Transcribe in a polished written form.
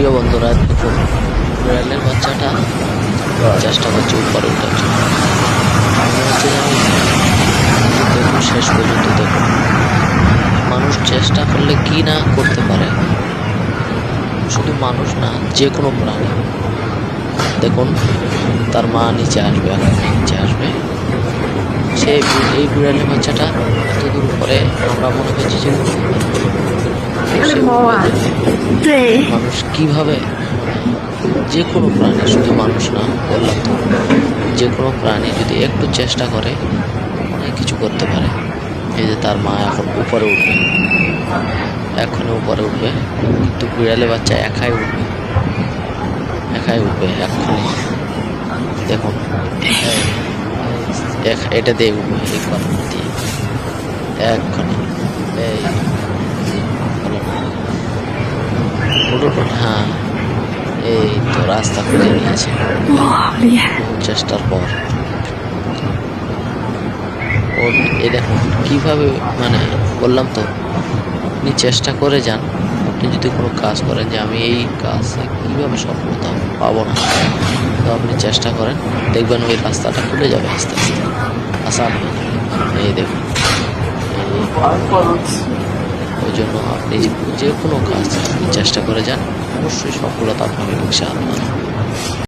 প্রিয় বন্ধুরা, দেখুন বিড়ালের বাচ্চাটা চেষ্টা করছে উপরে ওঠার জন্য। মনে হচ্ছে দেখুন, শেষ পর্যন্ত দেখুন মানুষ চেষ্টা করলে কি না করতে পারে। শুধু মানুষ না, যে কোনো প্রাণী। দেখুন তার মা নিচে আসবে, এখন নিচে আসবে। এই বিড়ালের বাচ্চাটা এত দূর উপরে আমরা মনে করছি যে মানুষ কিভাবে, যে কোনো প্রাণী, শুধু মানুষ না, বললাম তো, যে কোনো প্রাণী যদি একটু চেষ্টা করে অনেক কিছু করতে পারে। এই যে তার মা এখন উপরে উঠবে, এখনই উপরে উঠবে, কিন্তু বিড়ালের বাচ্চা একাই উঠবে, এক্ষুনি। দেখুন এটা দিয়ে উঠবে, এই কর্ম দিয়ে এক্ষুনি। এই উঠুন, হ্যাঁ, এই তো রাস্তা খুঁজে নিয়েছে চেষ্টার পর। এই দেখুন কিভাবে, মানে বললাম তো, আপনি চেষ্টা করে যান। আপনি যদি কোনো কাজ করেন যে আমি এই কাজে কীভাবে সফলতা পাবো না, তো আপনি চেষ্টা করেন, দেখবেন ওই রাস্তাটা খুলে যাবে আস্তে আস্তে, আসান হয়ে যাবে। এই দেখুন, ওই জন্য আপনি যে কোনো কাজ আপনি চেষ্টা করে যান, অবশ্যই সফলতা পাবেন ইনশাআল্লাহ।